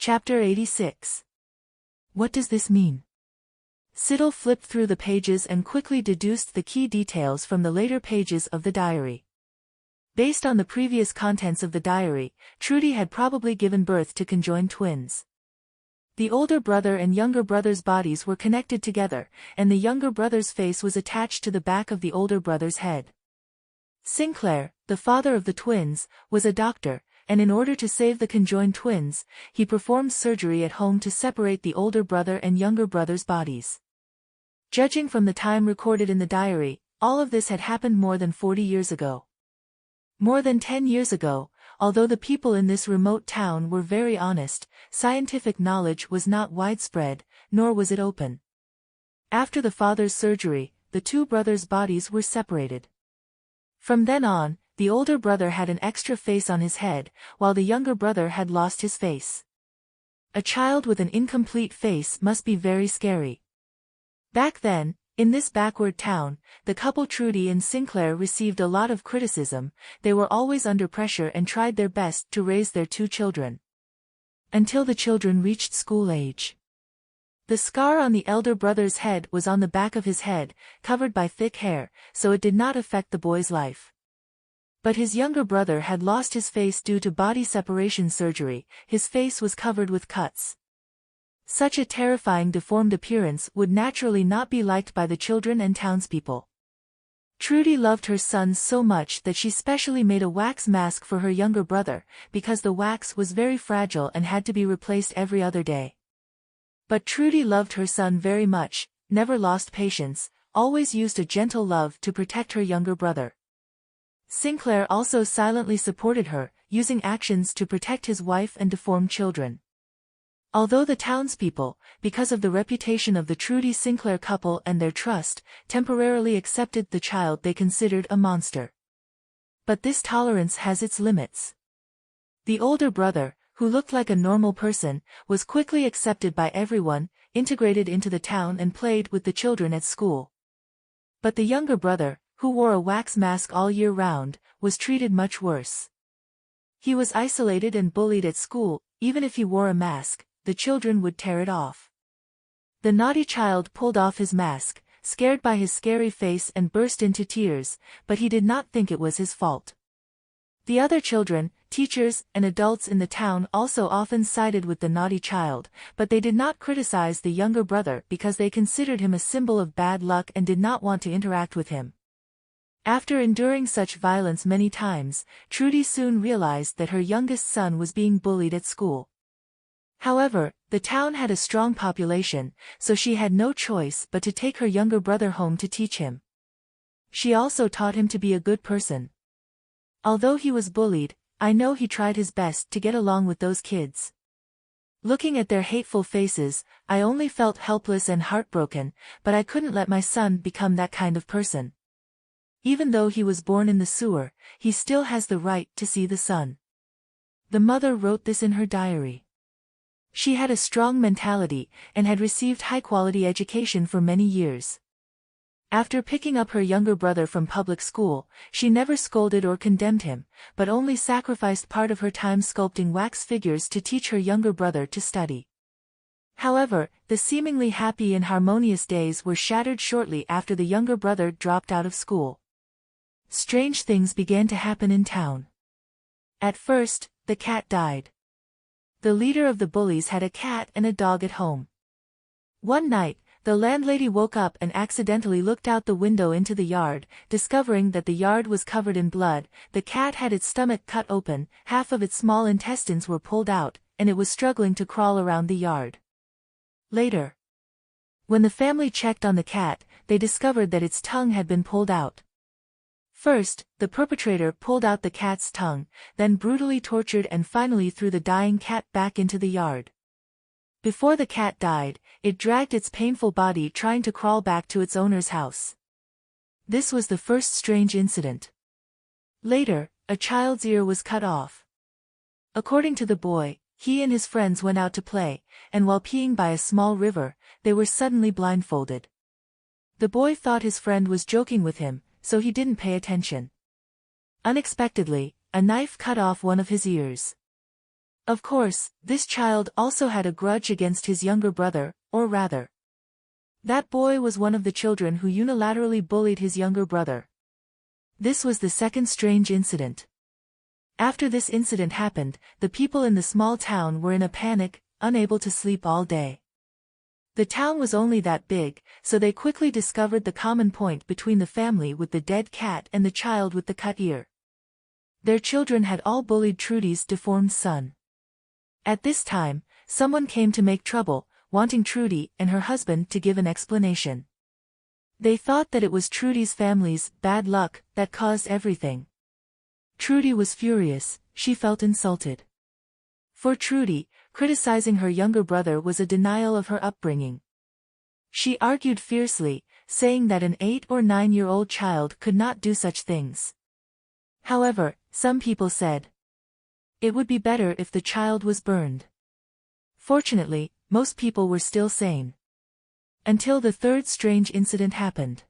Chapter 86. What does this mean? Siddle flipped through the pages and quickly deduced the key details from the later pages of the diary. Based on the previous contents of the diary, Trudy had probably given birth to conjoined twins. The older brother and younger brother's bodies were connected together, and the younger brother's face was attached to the back of the older brother's head. Sinclair, the father of the twins, was a doctor, and in order to save the conjoined twins, he performed surgery at home to separate the older brother and younger brother's bodies. Judging from the time recorded in the diary, all of this had happened more than 40 years ago. More than 10 years ago, although the people in this remote town were very honest, scientific knowledge was not widespread, nor was it open. After the father's surgery, the two brothers' bodies were separated. From then on, the older brother had an extra face on his head, while the younger brother had lost his face. A child with an incomplete face must be very scary. Back then, in this backward town, the couple Trudy and Sinclair received a lot of criticism. They were always under pressure and tried their best to raise their two children. Until the children reached school age. The scar on the elder brother's head was on the back of his head, covered by thick hair, so it did not affect the boy's life. But his younger brother had lost his face due to body separation surgery. His face was covered with cuts. Such a terrifying deformed appearance would naturally not be liked by the children and townspeople. Trudy loved her sons so much that she specially made a wax mask for her younger brother, because the wax was very fragile and had to be replaced every other day. But Trudy loved her son very much, never lost patience, always used a gentle love to protect her younger brother. Sinclair also silently supported her, using actions to protect his wife and deformed children. Although the townspeople, because of the reputation of the Trudy-Sinclair couple and their trust, temporarily accepted the child they considered a monster. But this tolerance has its limits. The older brother, who looked like a normal person, was quickly accepted by everyone, integrated into the town and played with the children at school. But the younger brother, who wore a wax mask all year round, was treated much worse. He was isolated and bullied at school. Even if he wore a mask, the children would tear it off. The naughty child pulled off his mask, scared by his scary face, and burst into tears, but he did not think it was his fault. The other children, teachers, and adults in the town also often sided with the naughty child, but they did not criticize the younger brother because they considered him a symbol of bad luck and did not want to interact with him. After enduring such violence many times, Trudy soon realized that her youngest son was being bullied at school. However, the town had a strong population, so she had no choice but to take her younger brother home to teach him. She also taught him to be a good person. Although he was bullied, I know he tried his best to get along with those kids. Looking at their hateful faces, I only felt helpless and heartbroken, but I couldn't let my son become that kind of person. Even though he was born in the sewer, he still has the right to see the sun. The mother wrote this in her diary. She had a strong mentality, and had received high-quality education for many years. After picking up her younger brother from public school, she never scolded or condemned him, but only sacrificed part of her time sculpting wax figures to teach her younger brother to study. However, the seemingly happy and harmonious days were shattered shortly after the younger brother dropped out of school. Strange things began to happen in town. At first, the cat died. The leader of the bullies had a cat and a dog at home. One night, the landlady woke up and accidentally looked out the window into the yard, discovering that the yard was covered in blood. The cat had its stomach cut open, half of its small intestines were pulled out, and it was struggling to crawl around the yard. Later, when the family checked on the cat, they discovered that its tongue had been pulled out. First, the perpetrator pulled out the cat's tongue, then brutally tortured and finally threw the dying cat back into the yard. Before the cat died, it dragged its painful body trying to crawl back to its owner's house. This was the first strange incident. Later, a child's ear was cut off. According to the boy, he and his friends went out to play, and while peeing by a small river, they were suddenly blindfolded. The boy thought his friend was joking with him, so he didn't pay attention. Unexpectedly, a knife cut off one of his ears. Of course, this child also had a grudge against his younger brother, or rather. That boy was one of the children who unilaterally bullied his younger brother. This was the second strange incident. After this incident happened, the people in the small town were in a panic, unable to sleep all day. The town was only that big, so they quickly discovered the common point between the family with the dead cat and the child with the cut ear. Their children had all bullied Trudy's deformed son. At this time, someone came to make trouble, wanting Trudy and her husband to give an explanation. They thought that it was Trudy's family's bad luck that caused everything. Trudy was furious, she felt insulted. For Trudy, criticizing her younger brother was a denial of her upbringing. She argued fiercely, saying that an 8 or 9-year-old child could not do such things. However, some people said it would be better if the child was burned. Fortunately, most people were still sane. Until the third strange incident happened.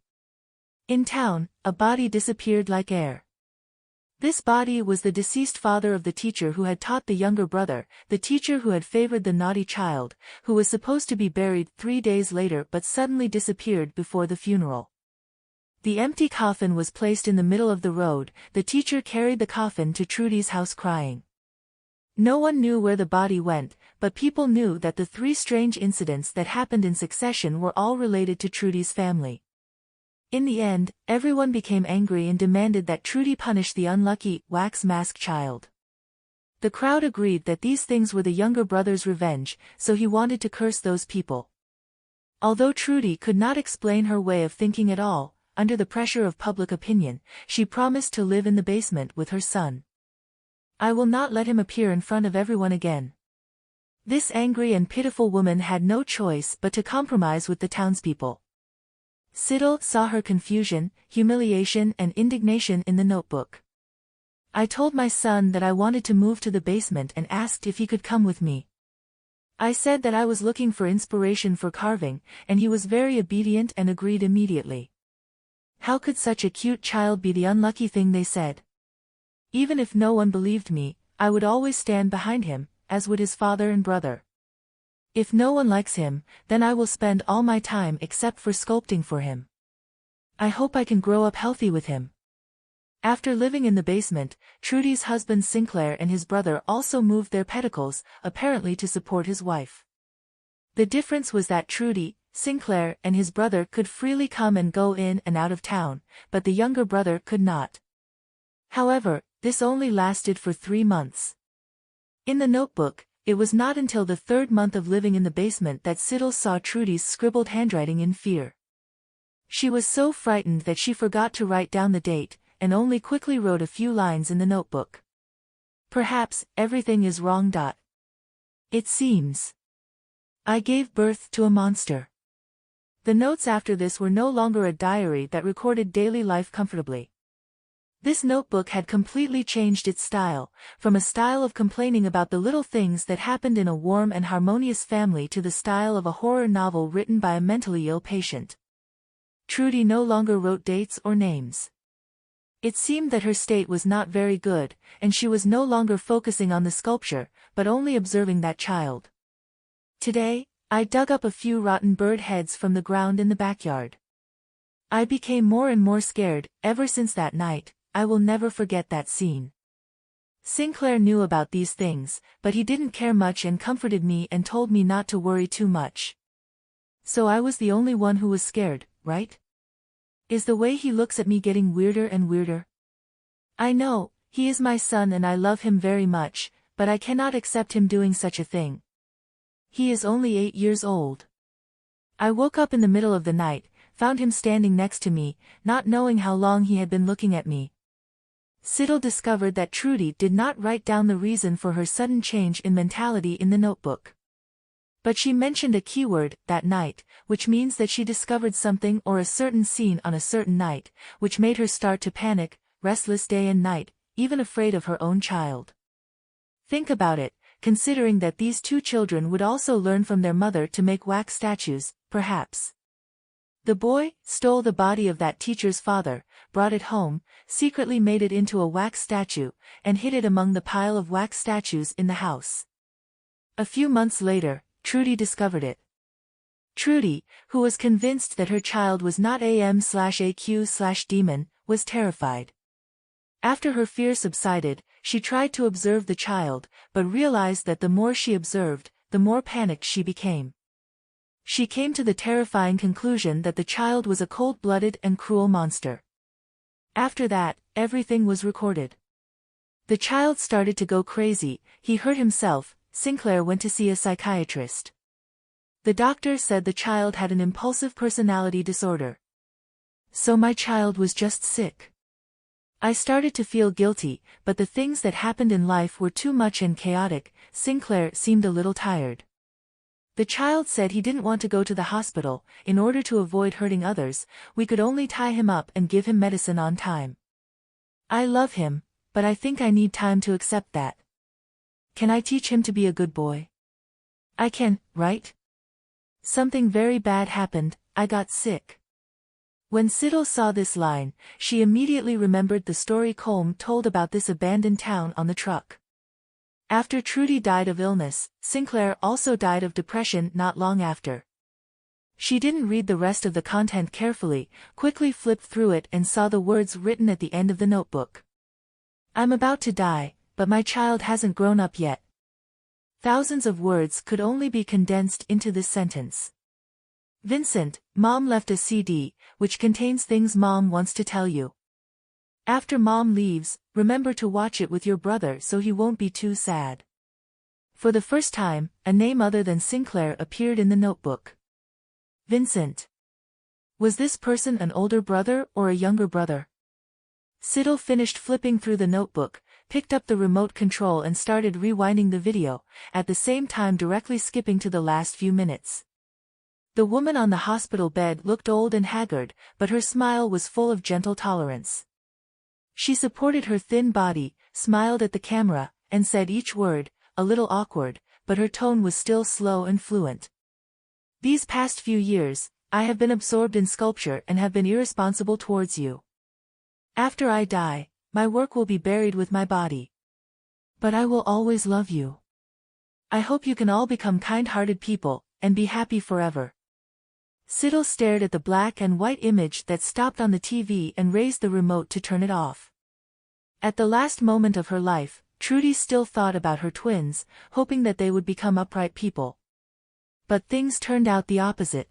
In town, a body disappeared like air. This body was the deceased father of the teacher who had taught the younger brother, the teacher who had favored the naughty child, who was supposed to be buried 3 days later but suddenly disappeared before the funeral. The empty coffin was placed in the middle of the road. The teacher carried the coffin to Trudy's house crying. No one knew where the body went, but people knew that the 3 strange incidents that happened in succession were all related to Trudy's family. In the end, everyone became angry and demanded that Trudy punish the unlucky, wax mask child. The crowd agreed that these things were the younger brother's revenge, so he wanted to curse those people. Although Trudy could not explain her way of thinking at all, under the pressure of public opinion, she promised to live in the basement with her son. I will not let him appear in front of everyone again. This angry and pitiful woman had no choice but to compromise with the townspeople. Siddle saw her confusion, humiliation and indignation in the notebook. I told my son that I wanted to move to the basement and asked if he could come with me. I said that I was looking for inspiration for carving, and he was very obedient and agreed immediately. How could such a cute child be the unlucky thing they said? Even if no one believed me, I would always stand behind him, as would his father and brother. If no one likes him, then I will spend all my time except for sculpting for him. I hope I can grow up healthy with him. After living in the basement, Trudy's husband Sinclair and his brother also moved their pedicles, apparently to support his wife. The difference was that Trudy, Sinclair and his brother could freely come and go in and out of town, but the younger brother could not. However, this only lasted for 3 months. In the notebook, it was not until the 3rd month of living in the basement that Siddle saw Trudy's scribbled handwriting in fear. She was so frightened that she forgot to write down the date, and only quickly wrote a few lines in the notebook. Perhaps everything is wrong. It seems I gave birth to a monster. The notes after this were no longer a diary that recorded daily life comfortably. This notebook had completely changed its style, from a style of complaining about the little things that happened in a warm and harmonious family to the style of a horror novel written by a mentally ill patient. Trudy no longer wrote dates or names. It seemed that her state was not very good, and she was no longer focusing on the sculpture, but only observing that child. Today, I dug up a few rotten bird heads from the ground in the backyard. I became more and more scared. Ever since that night, I will never forget that scene. Sinclair knew about these things, but he didn't care much and comforted me and told me not to worry too much. So I was the only one who was scared, right? Is the way he looks at me getting weirder and weirder? I know, he is my son and I love him very much, but I cannot accept him doing such a thing. He is only 8 years old. I woke up in the middle of the night, found him standing next to me, not knowing how long he had been looking at me. Siddle discovered that Trudy did not write down the reason for her sudden change in mentality in the notebook. But she mentioned a keyword, that night, which means that she discovered something or a certain scene on a certain night, which made her start to panic, restless day and night, even afraid of her own child. Think about it, considering that these 2 children would also learn from their mother to make wax statues, perhaps. The boy stole the body of that teacher's father, brought it home, secretly made it into a wax statue, and hid it among the pile of wax statues in the house. A few months later, Trudy discovered it. Trudy, who was convinced that her child was not AQ/demon, was terrified. After her fear subsided, she tried to observe the child, but realized that the more she observed, the more panicked she became. She came to the terrifying conclusion that the child was a cold-blooded and cruel monster. After that, everything was recorded. The child started to go crazy, he hurt himself. Sinclair went to see a psychiatrist. The doctor said the child had an impulsive personality disorder. So my child was just sick. I started to feel guilty, but the things that happened in life were too much and chaotic. Sinclair seemed a little tired. The child said he didn't want to go to the hospital. In order to avoid hurting others, we could only tie him up and give him medicine on time. I love him, but I think I need time to accept that. Can I teach him to be a good boy? I can, right? Something very bad happened, I got sick. When Siddle saw this line, she immediately remembered the story Colm told about this abandoned town on the truck. After Trudy died of illness, Sinclair also died of depression not long after. She didn't read the rest of the content carefully, quickly flipped through it and saw the words written at the end of the notebook. I'm about to die, but my child hasn't grown up yet. Thousands of words could only be condensed into this sentence. Vincent, Mom left a CD, which contains things Mom wants to tell you. After Mom leaves, remember to watch it with your brother so he won't be too sad. For the first time, a name other than Sinclair appeared in the notebook. Vincent. Was this person an older brother or a younger brother? Siddle finished flipping through the notebook, picked up the remote control and started rewinding the video, at the same time directly skipping to the last few minutes. The woman on the hospital bed looked old and haggard, but her smile was full of gentle tolerance. She supported her thin body, smiled at the camera, and said each word, a little awkward, but her tone was still slow and fluent. These past few years, I have been absorbed in sculpture and have been irresponsible towards you. After I die, my work will be buried with my body. But I will always love you. I hope you can all become kind-hearted people, and be happy forever. Siddle stared at the black and white image that stopped on the TV and raised the remote to turn it off. At the last moment of her life, Trudy still thought about her twins, hoping that they would become upright people. But things turned out the opposite.